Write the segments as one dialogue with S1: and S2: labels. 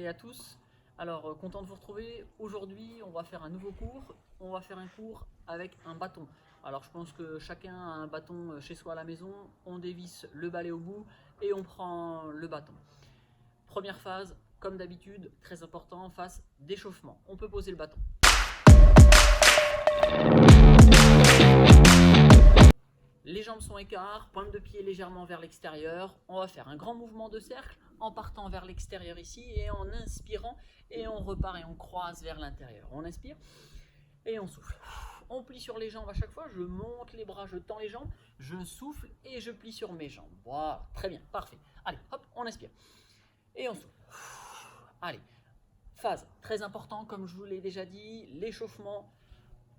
S1: et à tous. Alors, content de vous retrouver. Aujourd'hui, on va faire un nouveau cours. On va faire un cours avec un bâton. Alors, je pense que chacun a un bâton chez soi à la maison. On dévisse le balai au bout et on prend le bâton. Première phase, comme d'habitude, très important, phase d'échauffement. On peut poser le bâton. Les jambes sont écarts, pointe de pied légèrement vers l'extérieur. On va faire un grand mouvement de cercle en partant vers l'extérieur ici et en inspirant et on repart et on croise vers l'intérieur. On inspire et on souffle. On plie sur les jambes à chaque fois. Je monte les bras, je tends les jambes, je souffle et je plie sur mes jambes. Voilà, très bien, parfait. Allez, hop, on inspire et on souffle. Allez, phase très importante, comme je vous l'ai déjà dit, l'échauffement.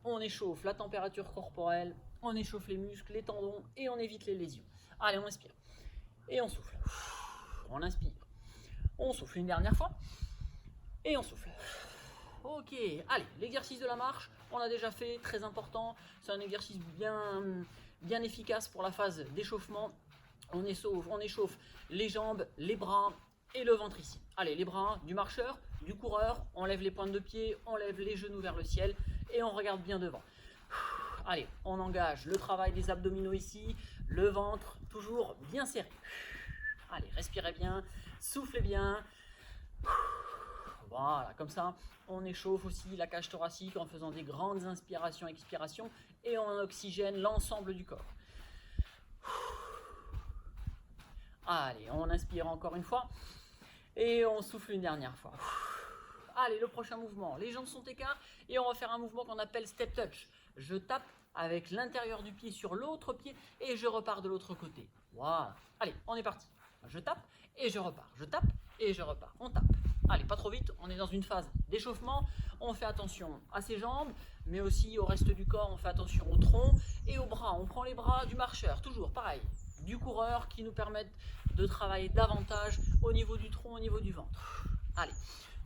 S1: On échauffe la température corporelle, on échauffe les muscles, les tendons et on évite les lésions. Allez, on inspire et on souffle. On inspire, on souffle une dernière fois et on souffle. Ok, allez, l'exercice de la marche, on l'a déjà fait, très important. C'est un exercice bien efficace pour la phase d'échauffement. On échauffe les jambes, les bras et le ventre ici. Allez, les bras du marcheur, du coureur, on lève les pointes de pied, on lève les genoux vers le ciel et on regarde bien devant. Allez, on engage le travail des abdominaux ici, le ventre toujours bien serré. Allez, respirez bien, soufflez bien. Voilà, comme ça, on échauffe aussi la cage thoracique en faisant des grandes inspirations, expirations et on oxygène l'ensemble du corps. Allez, on inspire encore une fois et on souffle une dernière fois. Allez, le prochain mouvement, les jambes sont écartes et on va faire un mouvement qu'on appelle step touch. Je tape avec l'intérieur du pied sur l'autre pied et je repars de l'autre côté. Voilà. Allez, on est parti. Je tape et je repars. Je tape et je repars. On tape. Allez, pas trop vite, on est dans une phase d'échauffement. On fait attention à ses jambes, mais aussi au reste du corps. On fait attention au tronc et aux bras. On prend les bras du marcheur, toujours pareil, du coureur qui nous permettent de travailler davantage au niveau du tronc, au niveau du ventre. Allez,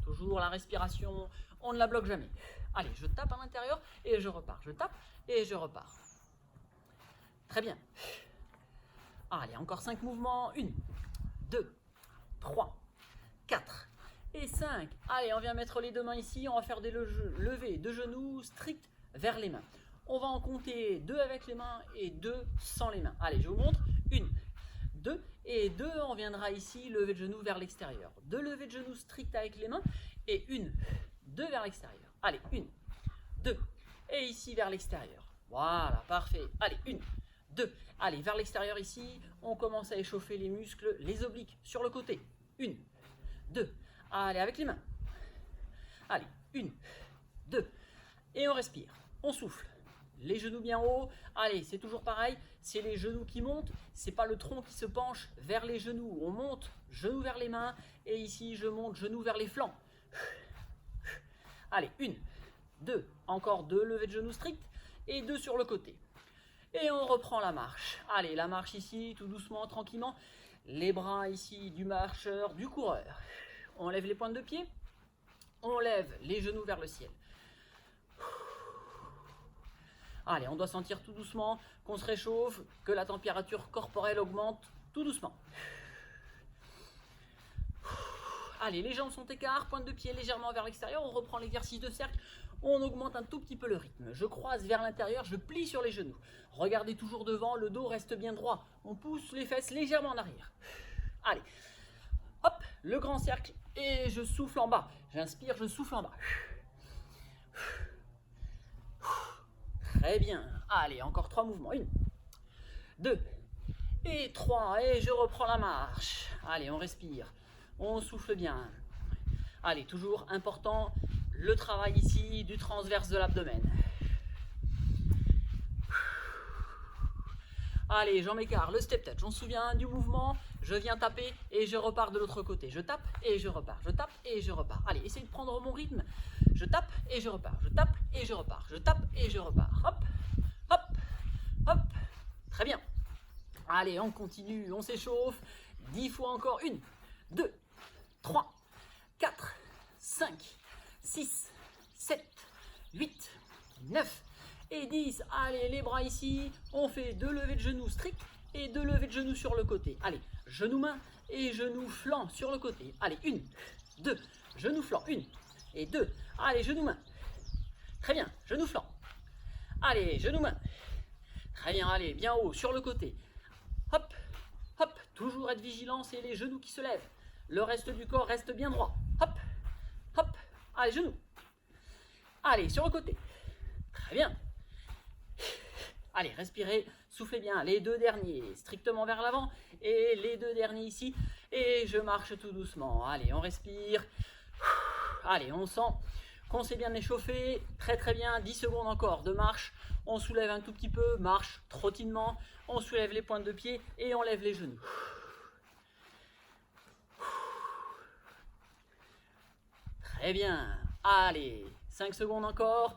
S1: toujours la respiration, on ne la bloque jamais. Allez, je tape à l'intérieur et je repars. Je tape et je repars. Très bien. Allez, encore 5 mouvements. 1, 2, 3, 4 et 5. Allez, on vient mettre les deux mains ici. On va faire des levées de genoux stricts vers les mains. On va en compter 2 avec les mains et 2 sans les mains. Allez, je vous montre. 1, 2 et 2. On viendra ici lever de genoux vers l'extérieur. 2 levées de genoux strictes avec les mains et 1, 2 vers l'extérieur. Allez, 1, 2 et ici vers l'extérieur. Voilà, parfait. Allez, 1, 2. Allez, vers l'extérieur ici, on commence à échauffer les muscles, les obliques sur le côté. 1, 2. Allez, avec les mains. Allez, 1, 2. Et on respire. On souffle. Les genoux bien hauts. Allez, c'est toujours pareil. C'est les genoux qui montent. C'est pas le tronc qui se penche vers les genoux. On monte, genoux vers les mains. Et ici, je monte, genoux vers les flancs. Allez, 1, 2. Encore 2 levées de genoux strictes. Et 2 sur le côté. Et on reprend la marche. Allez, la marche ici, tout doucement, tranquillement. Les bras ici du marcheur, du coureur. On lève les pointes de pied. On lève les genoux vers le ciel. Allez, on doit sentir tout doucement qu'on se réchauffe, que la température corporelle augmente tout doucement. Allez, les jambes sont écartes, pointe de pied légèrement vers l'extérieur. On reprend l'exercice de cercle. On augmente un tout petit peu le rythme. Je croise vers l'intérieur, je plie sur les genoux. Regardez toujours devant, le dos reste bien droit. On pousse les fesses légèrement en arrière. Allez, hop, le grand cercle et je souffle en bas. J'inspire, je souffle en bas. Très bien. Allez, encore 3 mouvements. 1, 2 et 3. Et je reprends la marche. Allez, on respire. On souffle bien. Allez, toujours important, le travail ici du transverse de l'abdomen. Allez, jambes écartes, le step touch. On se souvient du mouvement. Je viens taper et je repars de l'autre côté. Je tape et je repars. Je tape et je repars. Allez, essayez de prendre mon rythme. Je tape et je repars. Je tape et je repars. Je tape et je repars. Hop, hop, hop. Très bien. Allez, on continue, on s'échauffe. 10 fois encore. 1, 2, 3, 4, 5, 6, 7, 8, 9 et 10. Allez, les bras ici. On fait 2 levées de genoux strictes et 2 levées de genoux sur le côté. Allez, genoux main et genoux flanc sur le côté. Allez, 1, 2, genou flanc, 1 et 2. Allez, genou main. Très bien, genou flanc. Allez, genou main. Très bien, allez, bien haut, sur le côté. Hop, hop, toujours être vigilant, c'est les genoux qui se lèvent. Le reste du corps reste bien droit. Hop, hop, allez, genou. Allez, sur le côté. Très bien. Allez, respirez, soufflez bien. Les 2 derniers, strictement vers l'avant. Et les 2 derniers ici. Et je marche tout doucement. Allez, on respire. Allez, on sent qu'on s'est bien échauffé. Très très bien. 10 secondes encore de marche. On soulève un tout petit peu. Marche, trottinement. On soulève les pointes de pied et on lève les genoux. Très bien. Allez, 5 secondes encore.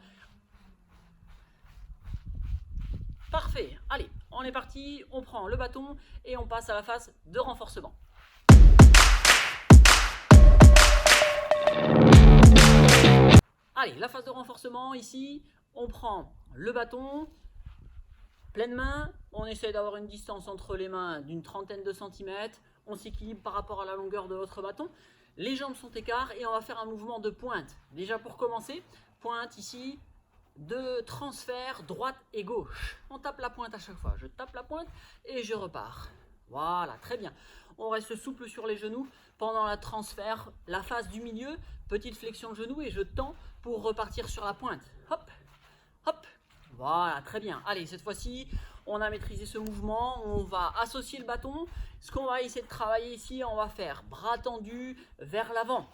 S1: Parfait. Allez, on est parti. On prend le bâton et on passe à la phase de renforcement. Allez, la phase de renforcement ici. On prend le bâton, pleine main. On essaie d'avoir une distance entre les mains d'une trentaine de centimètres. On s'équilibre par rapport à la longueur de votre bâton. Les jambes sont écartes et on va faire un mouvement de pointe. Déjà pour commencer, pointe ici, de transfert droite et gauche. On tape la pointe à chaque fois. Je tape la pointe et je repars. Voilà, très bien. On reste souple sur les genoux pendant la transfert, la phase du milieu, petite flexion de genou et je tends pour repartir sur la pointe. Hop, hop. Voilà, très bien. Allez, cette fois-ci, on a maîtrisé ce mouvement. On va associer le bâton. Ce qu'on va essayer de travailler ici, on va faire bras tendus vers l'avant.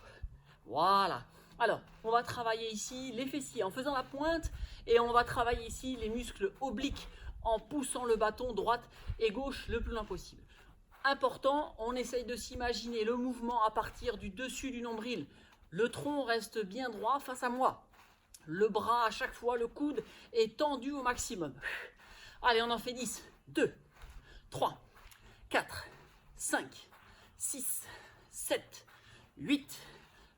S1: Voilà. Alors, on va travailler ici les fessiers en faisant la pointe et on va travailler ici les muscles obliques en poussant le bâton droite et gauche le plus loin possible. Important, on essaye de s'imaginer le mouvement à partir du dessus du nombril. Le tronc reste bien droit face à moi. Le bras à chaque fois, le coude est tendu au maximum. Allez, on en fait 10, 2, 3, 4, 5, 6, 7, 8,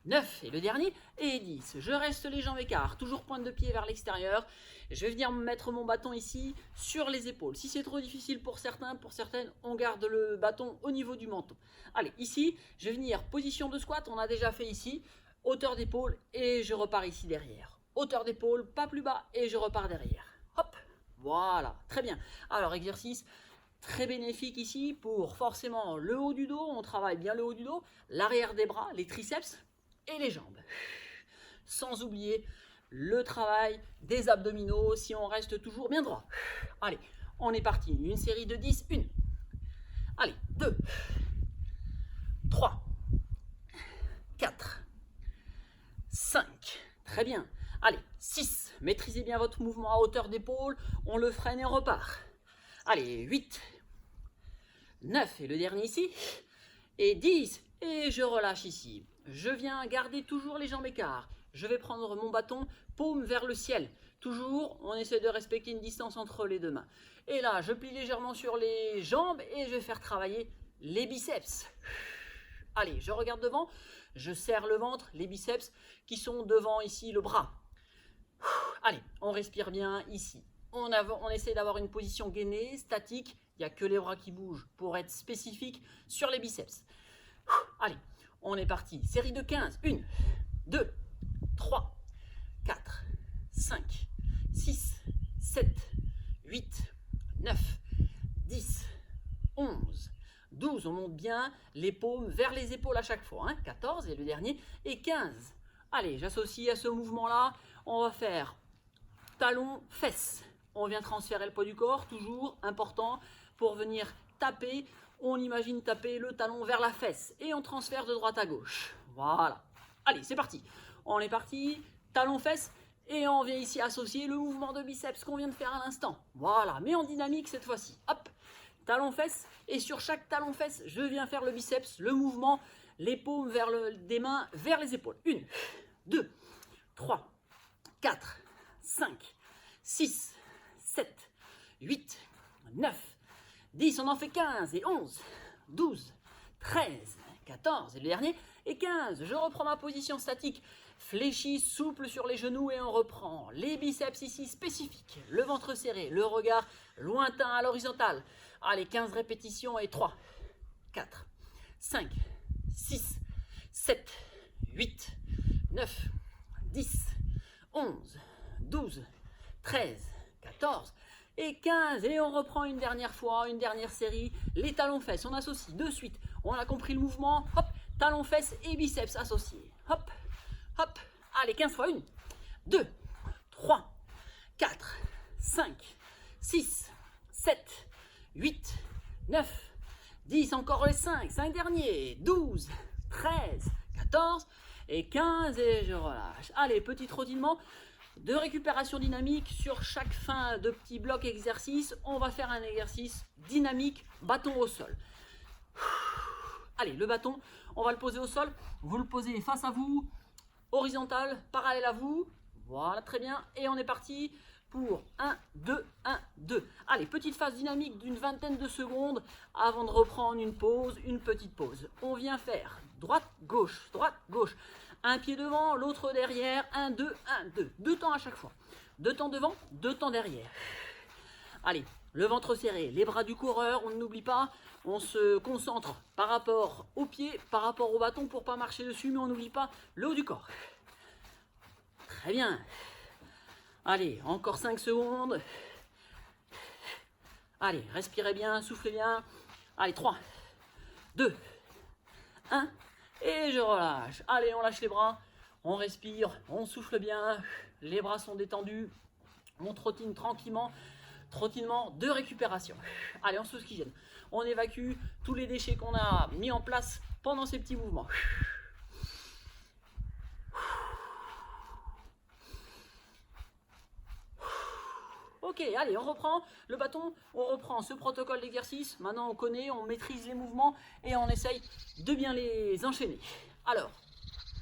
S1: 9 et le dernier et 10. Je reste les jambes écartes, toujours pointe de pied vers l'extérieur. Je vais venir mettre mon bâton ici sur les épaules. Si c'est trop difficile pour certains, pour certaines, on garde le bâton au niveau du menton. Allez, ici, je vais venir position de squat, on a déjà fait ici, hauteur d'épaule et je repars ici derrière. Hauteur d'épaule, pas plus bas et je repars derrière. Hop, voilà, très bien. Alors, exercice très bénéfique ici pour forcément le haut du dos, on travaille bien le haut du dos, l'arrière des bras, les triceps et les jambes. Sans oublier le travail des abdominaux si on reste toujours bien droit. Allez, on est parti. Une série de 10, 1. Allez, 2, 3, 4, 5. Très bien. Allez, 6. Maîtrisez bien votre mouvement à hauteur d'épaule. On le freine et on repart. Allez, 8, 9. Et le dernier ici. Et 10. Et je relâche ici. Je viens garder toujours les jambes écartes. Je vais prendre mon bâton, paume vers le ciel. Toujours, on essaie de respecter une distance entre les deux mains. Et là, je plie légèrement sur les jambes et je vais faire travailler les biceps. Allez, je regarde devant, je serre le ventre, les biceps qui sont devant ici le bras. Allez, on respire bien ici. On essaie d'avoir une position gainée, statique. Il n'y a que les bras qui bougent pour être spécifique sur les biceps. Allez, on est parti. Série de 15. 1, 2, 3, 4, 5, 6, 7, 8, 9, 10, 11, 12. On monte bien les paumes vers les épaules à chaque fois. 14 et le dernier. Et 15. Allez, j'associe à ce mouvement-là. On va faire talon, fesses. On vient transférer le poids du corps, toujours important pour venir taper. On imagine taper le talon vers la fesse et on transfère de droite à gauche. Voilà. Allez, c'est parti. On est parti, talon, fesse et on vient ici associer le mouvement de biceps qu'on vient de faire à l'instant. Voilà, mais en dynamique cette fois-ci. Hop, talon, fesse et sur chaque talon, fesse, je viens faire le biceps, le mouvement, les paumes des mains vers les épaules. 1, 2, 3, 4, 5, 6, 7, 8, 9, 10, on en fait 15 et 11, 12, 13, 14 et le dernier et 15. Je reprends ma position statique, fléchie, souple sur les genoux et on reprend. Les biceps ici spécifiques, le ventre serré, le regard lointain à l'horizontale. Allez, 15 répétitions et 3, 4, 5, 6, 7, 13, 14 et 15. Et on reprend une dernière fois, une dernière série. Les talons-fesses, on associe de suite. On a compris le mouvement. Hop, talons-fesses et biceps associés. Hop, hop. Allez, 15 fois 1, 2, 3, 4, 5, 6, 7, 8, 9, 10. Encore les 5 derniers. 12, 13, 14 et 15. Et je relâche. Allez, petit trottinement de récupération dynamique sur chaque fin de petit bloc exercice. On va faire un exercice dynamique, bâton au sol. Allez, le bâton, on va le poser au sol. Vous le posez face à vous, horizontal, parallèle à vous. Voilà, très bien. Et on est parti pour 1, 2, 1, 2. Allez, petite phase dynamique d'une vingtaine de secondes avant de reprendre une pause, une petite pause. On vient faire droite, gauche, droite, gauche. Un pied devant, l'autre derrière. 1, 2, 1, 2. 2 temps à chaque fois. 2 temps devant, 2 temps derrière. Allez, le ventre serré, les bras du coureur, on n'oublie pas. On se concentre par rapport aux pieds, par rapport au bâton pour ne pas marcher dessus, mais on n'oublie pas le haut du corps. Très bien. Allez, encore 5 secondes. Allez, respirez bien, soufflez bien. Allez, 3, 2, 1. Et je relâche. Allez, on lâche les bras. On respire, on souffle bien. Les bras sont détendus. On trottine tranquillement. Trottinement de récupération. Allez, on s'oxygène. On évacue tous les déchets qu'on a mis en place pendant ces petits mouvements. Ok, allez, on reprend le bâton, on reprend ce protocole d'exercice. Maintenant, on connaît, on maîtrise les mouvements et on essaye de bien les enchaîner. Alors,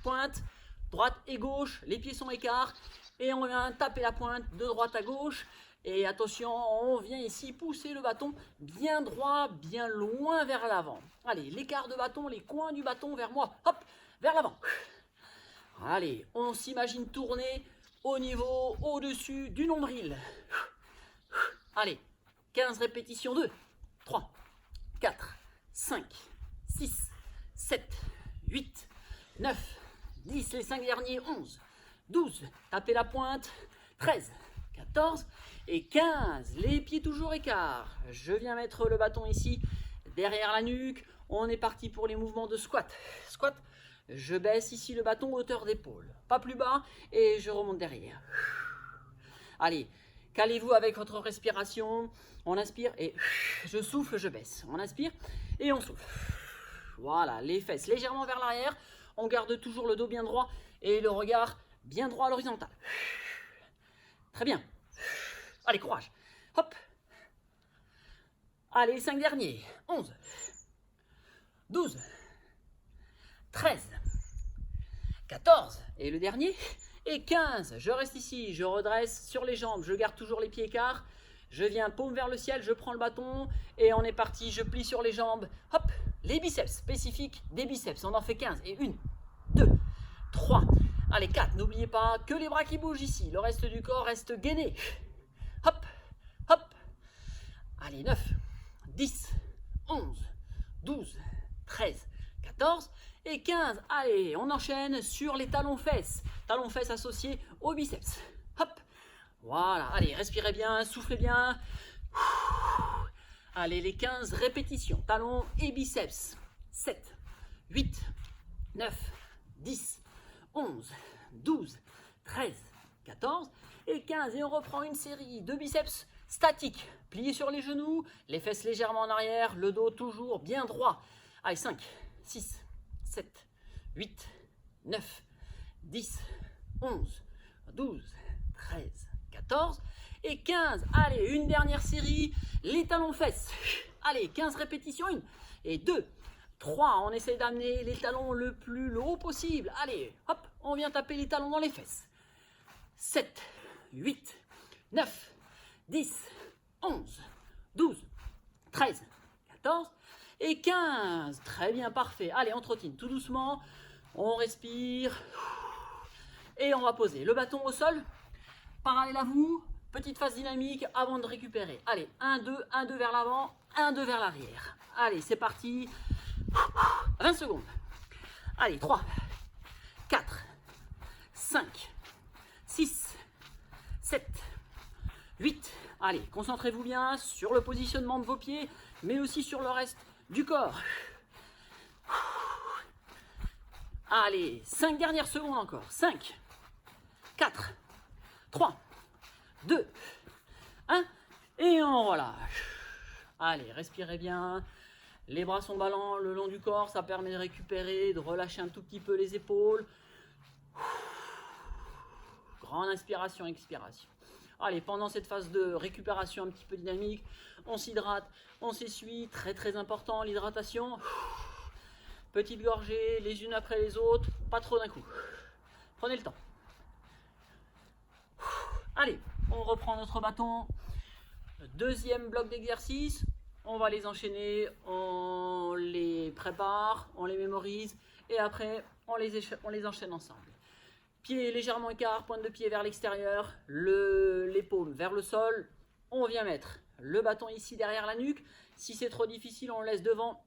S1: pointe, droite et gauche, les pieds sont écarts et on vient taper la pointe de droite à gauche. Et attention, on vient ici pousser le bâton bien droit, bien loin vers l'avant. Allez, l'écart de bâton, les coins du bâton vers moi, hop, vers l'avant. Allez, on s'imagine tourner au niveau, au-dessus du nombril. Allez, 15 répétitions, 2, 3, 4, 5, 6, 7, 8, 9, 10, les 5 derniers, 11, 12, tapez la pointe, 13, 14 et 15, les pieds toujours écarts. Je viens mettre le bâton ici, derrière la nuque. On est parti pour les mouvements de squat. Squat, je baisse ici le bâton hauteur d'épaule, pas plus bas, et je remonte derrière. Allez, calez-vous avec votre respiration. On inspire et je souffle, je baisse. On inspire et on souffle. Voilà, les fesses légèrement vers l'arrière. On garde toujours le dos bien droit et le regard bien droit à l'horizontale. Très bien. Allez, courage. Hop. Allez, 5 derniers. 11, 12, 13, 14. Et le dernier. Et 15. Je reste ici. Je redresse sur les jambes. Je garde toujours les pieds écarts. Je viens paume vers le ciel. Je prends le bâton. Et on est parti. Je plie sur les jambes. Hop. Les biceps spécifiques des biceps. On en fait 15. Et 1, 2, 3. Allez, 4. N'oubliez pas que les bras qui bougent ici. Le reste du corps reste gainé. Hop, hop. Allez, 9, 10, 11, 12, 13, 14 et 15. Allez, on enchaîne sur les talons-fesses. Talons-fesses associés aux biceps. Hop. Voilà. Allez, respirez bien, soufflez bien. Allez, les 15 répétitions. Talons et biceps. 7, 8, 9, 10, 11, 12, 13, 14 et 15. Et on reprend une série de biceps statiques. Pliés sur les genoux, les fesses légèrement en arrière, le dos toujours bien droit. Allez, 5, 6, 7, 8, 9, 10, 11, 12, 13, 14 et 15. Allez, une dernière série, les talons-fesses. Allez, 15 répétitions, 1 et 2, 3. On essaie d'amener les talons le plus haut possible. Allez, hop, on vient taper les talons dans les fesses. 7, 8, 9, 10, 11, 12, 13, 14 et 15. Très bien, parfait. Allez, on trottine tout doucement. On respire. Et on va poser le bâton au sol. Parallèle à vous. Petite phase dynamique avant de récupérer. Allez, 1, 2, 1, 2 vers l'avant, 1, 2 vers l'arrière. Allez, c'est parti. 20 secondes. Allez, 3, 4, 5, 6, 7, 8. Allez, concentrez-vous bien sur le positionnement de vos pieds, mais aussi sur le reste du corps. Allez, 5 dernières secondes encore. 5, 4, 3, 2, 1. Et on relâche. Allez, respirez bien. Les bras sont ballants le long du corps. Ça permet de récupérer, de relâcher un tout petit peu les épaules. Grande inspiration, expiration. Allez, pendant cette phase de récupération un petit peu dynamique, on s'hydrate, on s'essuie. Très très important, l'hydratation. Petites gorgées, les unes après les autres, pas trop d'un coup. Prenez le temps. Allez, on reprend notre bâton. Deuxième bloc d'exercice. On va les enchaîner, on les prépare, on les mémorise et après on les enchaîne ensemble. Pied légèrement écart, pointe de pied vers l'extérieur, les paumes vers le sol. On vient mettre le bâton ici derrière la nuque. Si c'est trop difficile, on le laisse devant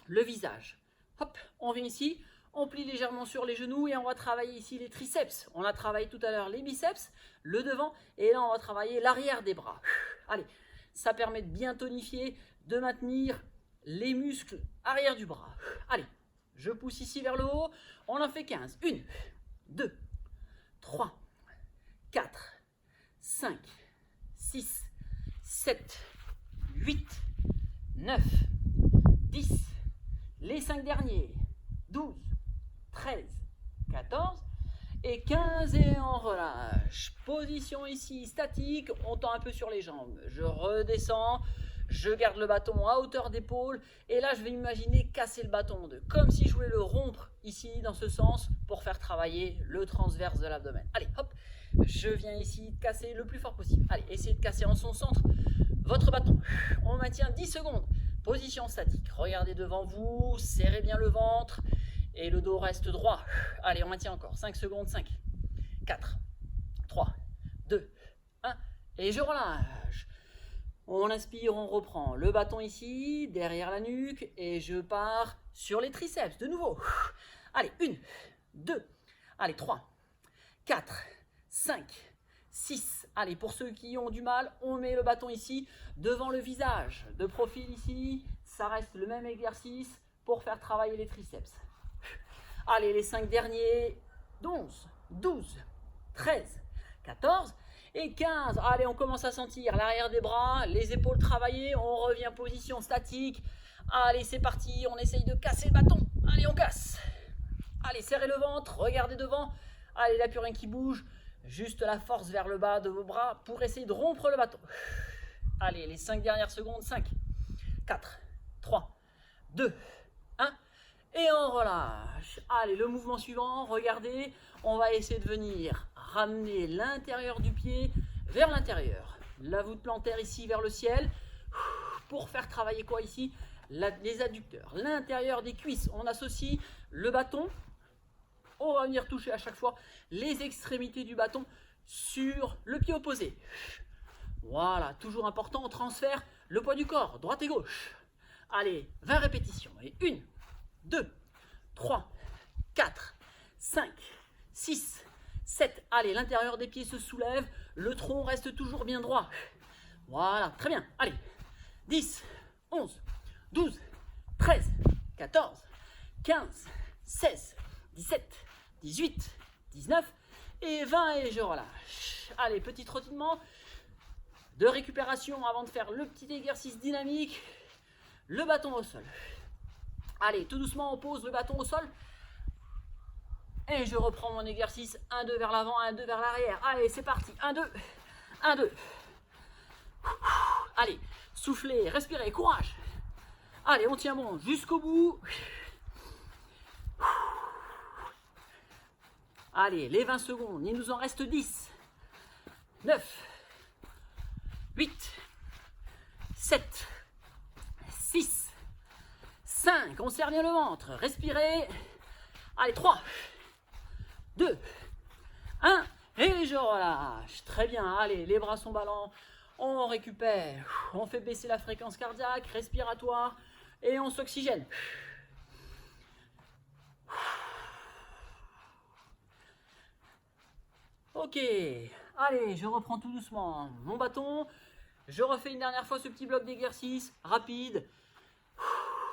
S1: le visage. Hop, on vient ici, on plie légèrement sur les genoux et on va travailler ici les triceps. On a travaillé tout à l'heure les biceps, le devant, et là on va travailler l'arrière des bras. Allez, ça permet de bien tonifier, de maintenir les muscles arrière du bras. Allez, je pousse ici vers le haut, on en fait 15. 1, 2, 3, 4, 5, 6, 7, 8, 9, 10, les 5 derniers, 12, 13, 14 et 15 et on relâche. Position ici statique, on tend un peu sur les jambes. Je redescends, je garde le bâton à hauteur d'épaule et là je vais imaginer casser le bâton en deux. Comme si je voulais le rompre ici dans ce sens pour faire travailler le transverse de l'abdomen. Allez, hop, je viens ici casser le plus fort possible. Allez, essayez de casser en son centre votre bâton. On maintient 10 secondes. Position statique, regardez devant vous, serrez bien le ventre et le dos reste droit. Allez, on maintient encore 5 secondes, 5, 4, 3, 2, 1 et je relâche. On inspire, on reprend le bâton ici, derrière la nuque et je pars sur les triceps de nouveau. Allez, 1, 2, allez 3, 4, 5, 6. Allez, pour ceux qui ont du mal, on met le bâton ici devant le visage. De profil ici, ça reste le même exercice pour faire travailler les triceps. Allez, les 5 derniers, 11, 12, 13, 14 et 15. Allez, on commence à sentir l'arrière des bras, les épaules travaillées, on revient position statique. Allez, c'est parti, on essaye de casser le bâton. Allez, on casse. Allez, serrez le ventre, regardez devant. Allez, là, plus rien qui bouge. Juste la force vers le bas de vos bras pour essayer de rompre le bâton. Allez, les 5 dernières secondes. 5, 4, 3, 2, 1. Et on relâche. Allez, le mouvement suivant, regardez. On va essayer de venir ramener l'intérieur du pied vers l'intérieur. La voûte plantaire ici vers le ciel. Pour faire travailler quoi ici? Les adducteurs. L'intérieur des cuisses. On associe le bâton. On va venir toucher à chaque fois les extrémités du bâton sur le pied opposé. Voilà, toujours important, on transfère le poids du corps, droite et gauche. Allez, 20 répétitions. Et 1, 2, 3, 4, 5, 6, 7. Allez, l'intérieur des pieds se soulève, le tronc reste toujours bien droit. Voilà, très bien. Allez, 10, 11, 12, 13, 14, 15, 16, 17, 18, 19 et 20 et je relâche. Allez, petit trottinement de récupération avant de faire le petit exercice dynamique. Le bâton au sol. Allez, tout doucement, on pose le bâton au sol. Et je reprends mon exercice. 1, 2 vers l'avant, 1, 2 vers l'arrière. Allez, c'est parti. 1, 2, 1, 2. Allez, soufflez, respirez, courage. Allez, on tient bon jusqu'au bout. Allez, les 20 secondes, il nous en reste 10, 9, 8, 7, 6, 5, on serre bien le ventre, respirez. Allez, 3, 2, 1, et je relâche. Très bien, allez, les bras sont ballants, on récupère, on fait baisser la fréquence cardiaque, respiratoire, et on s'oxygène. Ok, Allez, je reprends tout doucement mon bâton. Je refais une dernière fois ce petit bloc d'exercice rapide.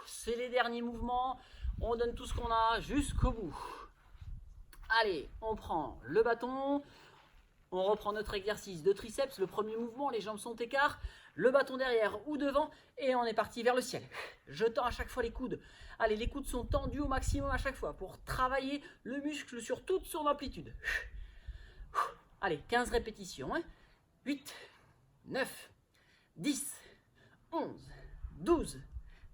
S1: C'est les derniers mouvements. On donne tout ce qu'on a jusqu'au bout. Allez, on prend le bâton. On reprend notre exercice de triceps. Le premier mouvement, les jambes sont écartes. Le bâton derrière ou devant. Et on est parti vers le ciel. Je tends à chaque fois les coudes. Allez, les coudes sont tendus au maximum à chaque fois pour travailler le muscle sur toute son amplitude. Allez, 15 répétitions. 8, 9, 10, 11, 12,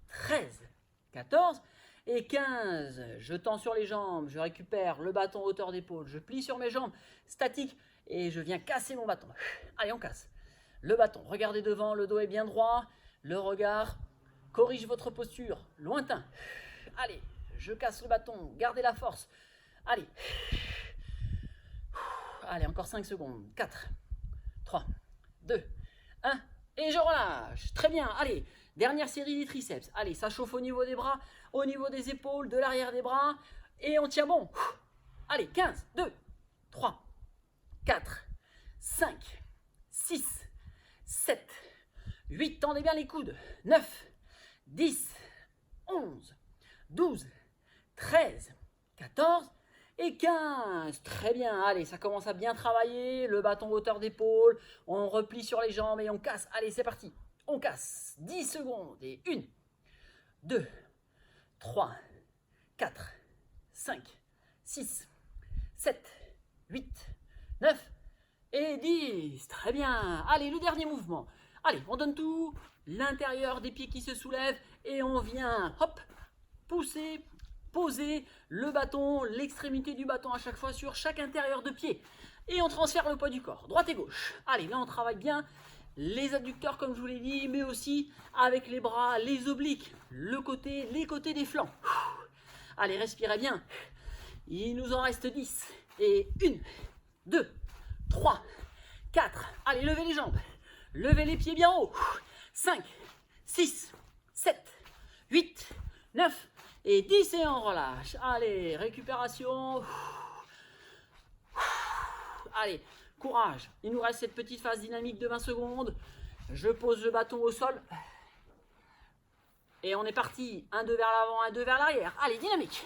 S1: 13, 14 et 15. Je tends sur les jambes, je récupère le bâton hauteur d'épaule, je plie sur mes jambes, statique, et je viens casser mon bâton. Allez, on casse. Le bâton, regardez devant, le dos est bien droit, le regard corrige votre posture, lointain. Allez, je casse le bâton, gardez la force. Allez. Allez, encore 5 secondes. 4, 3, 2, 1. Et je relâche. Très bien. Allez, dernière série des triceps. Allez, ça chauffe au niveau des bras, au niveau des épaules, de l'arrière des bras. Et on tient bon. Allez, 15, 2, 3, 4, 5, 6, 7, 8. Tendez bien les coudes. 9, 10, 11, 12, 13, 14 et 15. Très bien. Allez, ça commence à bien travailler. Le bâton hauteur d'épaule. On replie sur les jambes et on casse. Allez, c'est parti. On casse. 10 secondes. Et 1, 2, 3, 4, 5, 6, 7, 8, 9 et 10. Très bien. Allez, le dernier mouvement. Allez, on donne tout. L'intérieur des pieds qui se soulève. Et on vient, hop, pousser, poser le bâton, l'extrémité du bâton à chaque fois sur chaque intérieur de pied. Et on transfère le poids du corps, droite et gauche. Allez, là on travaille bien les adducteurs comme je vous l'ai dit, mais aussi avec les bras, les obliques, les côtés des flancs. Allez, respirez bien. Il nous en reste 10. Et 1, 2, 3, 4. Allez, levez les jambes. Levez les pieds bien haut. 5, 6, 7, 8, 9 et 10 et on relâche. Allez, récupération. Allez, courage. Il nous reste cette petite phase dynamique de 20 secondes. Je pose le bâton au sol. Et on est parti. 1, 2 vers l'avant, 1, 2 vers l'arrière. Allez, dynamique.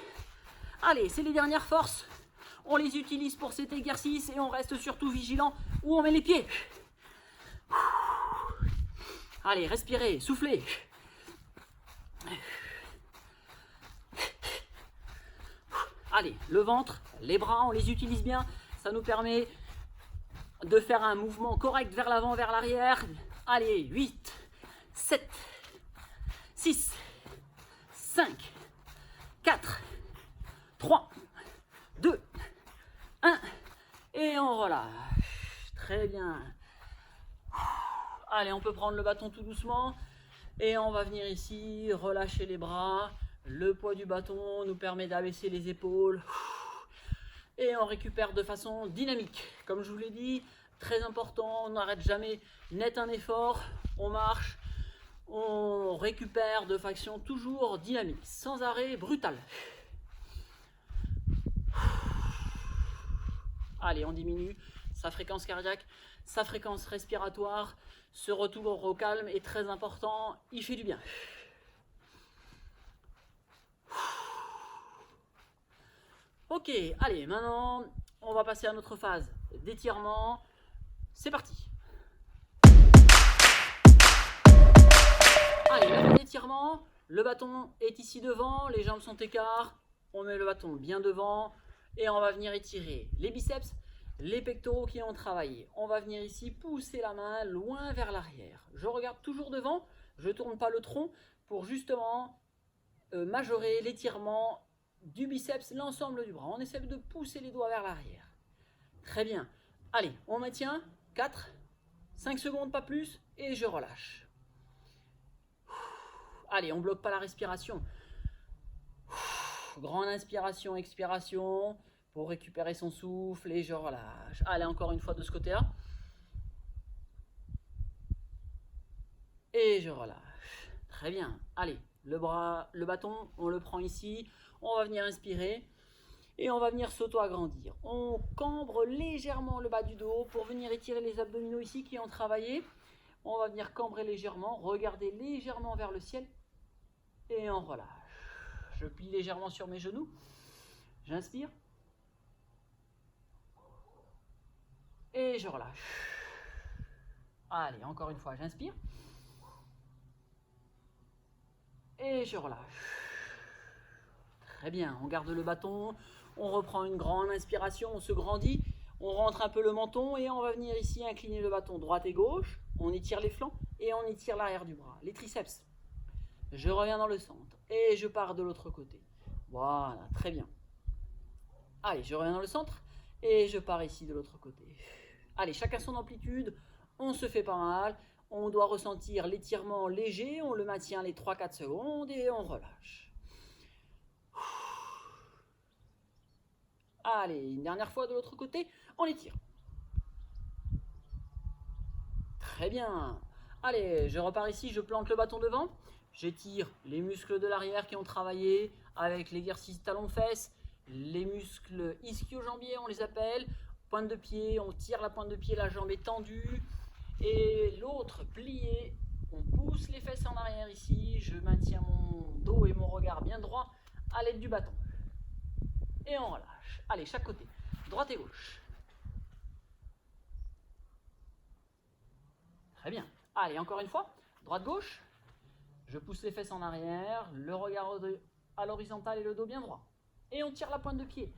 S1: Allez, c'est les dernières forces. On les utilise pour cet exercice et on reste surtout vigilant où on met les pieds. Allez, respirez, soufflez. Allez, le ventre, les bras, on les utilise bien. Ça nous permet de faire un mouvement correct vers l'avant, vers l'arrière. Allez, 8, 7, 6, 5, 4, 3, 2, 1. Et on relâche. Très bien. Allez, on peut prendre le bâton tout doucement. Et on va venir ici, relâcher les bras. Le poids du bâton nous permet d'abaisser les épaules. Et on récupère de façon dynamique. Comme je vous l'ai dit, très important, on n'arrête jamais net un effort. On marche, on récupère de façon toujours dynamique, sans arrêt brutal. Allez, on diminue sa fréquence cardiaque, sa fréquence respiratoire. Ce retour au calme est très important, il fait du bien. Ok, allez, maintenant, on va passer à notre phase d'étirement. C'est parti. Allez, la phase d'étirement, le bâton est ici devant, les jambes sont écartes. On met le bâton bien devant et on va venir étirer les biceps, les pectoraux qui ont travaillé. On va venir ici pousser la main loin vers l'arrière. Je regarde toujours devant, je ne tourne pas le tronc pour justement majorer l'étirement du biceps, l'ensemble du bras. On essaie de pousser les doigts vers l'arrière. Très bien. Allez, on maintient 4, 5 secondes, pas plus, et je relâche. Allez, on ne bloque pas la respiration. Grande inspiration, expiration pour récupérer son souffle et je relâche. Allez, encore une fois de ce côté-là. Et je relâche. Très bien. Allez, le bâton, on le prend ici. On va venir inspirer. Et on va venir s'auto-agrandir. On cambre légèrement le bas du dos pour venir étirer les abdominaux ici qui ont travaillé. On va venir cambrer légèrement, regarder légèrement vers le ciel. Et on relâche. Je plie légèrement sur mes genoux. J'inspire. Et je relâche. Allez, encore une fois, j'inspire. Et je relâche. Très bien, on garde le bâton. On reprend une grande inspiration, on se grandit. On rentre un peu le menton et on va venir ici incliner le bâton droite et gauche. On étire les flancs et on étire l'arrière du bras, les triceps. Je reviens dans le centre et je pars de l'autre côté. Voilà, très bien. Allez, je reviens dans le centre et je pars ici de l'autre côté. Allez, chacun son amplitude, on se fait pas mal. On doit ressentir l'étirement léger, on le maintient les 3-4 secondes et on relâche. Allez, une dernière fois de l'autre côté, on étire. Très bien. Allez, je repars ici, je plante le bâton devant. J'étire les muscles de l'arrière qui ont travaillé avec l'exercice talon-fesses, les muscles ischio-jambiers, on les appelle. Pointe de pied, on tire la pointe de pied, la jambe est tendue. Et l'autre plié, on pousse les fesses en arrière ici. Je maintiens mon dos et mon regard bien droit à l'aide du bâton. Et on relâche. Allez, chaque côté, droite et gauche. Très bien. Allez, encore une fois, droite-gauche. Je pousse les fesses en arrière, le regard à l'horizontale et le dos bien droit. Et on tire la pointe de pied.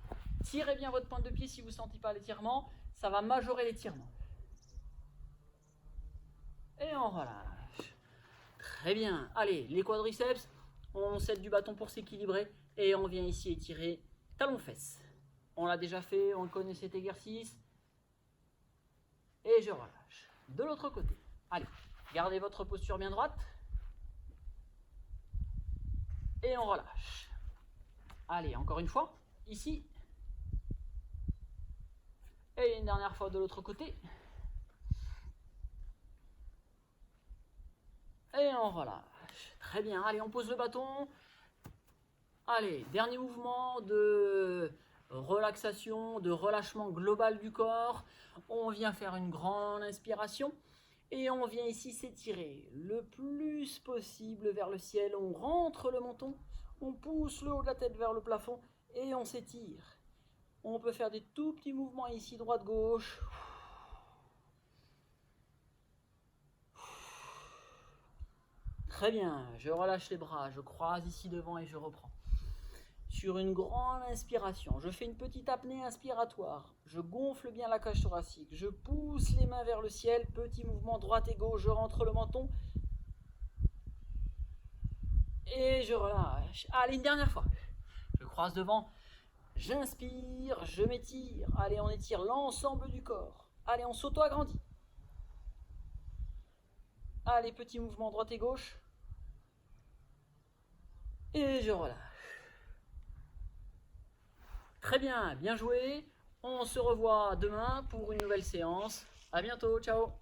S1: Tirez bien votre pointe de pied si vous ne sentez pas l'étirement. Ça va majorer l'étirement. Et on relâche. Très bien. Allez, les quadriceps, on s'aide du bâton pour s'équilibrer. Et on vient ici étirer talon-fesses. On l'a déjà fait, on connaît cet exercice. Et je relâche. De l'autre côté. Allez, gardez votre posture bien droite. Et on relâche. Allez, encore une fois. Ici. Et une dernière fois de l'autre côté. Et on relâche. Très bien. Allez, on pose le bâton. Allez, dernier mouvement de relaxation, de relâchement global du corps. On vient faire une grande inspiration. Et on vient ici s'étirer le plus possible vers le ciel. On rentre le menton. On pousse le haut de la tête vers le plafond. Et on s'étire. On peut faire des tout petits mouvements ici, droite-gauche. Très bien, je relâche les bras, je croise ici devant et je reprends. Sur une grande inspiration, je fais une petite apnée inspiratoire. Je gonfle bien la cage thoracique, je pousse les mains vers le ciel, petit mouvement droite et gauche, je rentre le menton. Et je relâche. Allez, une dernière fois. Je croise devant, j'inspire, je m'étire. Allez, on étire l'ensemble du corps. Allez, on s'auto-agrandit. Allez, petit mouvement droite et gauche. Et je relâche. Très bien, bien joué. On se revoit demain pour une nouvelle séance. À bientôt, ciao.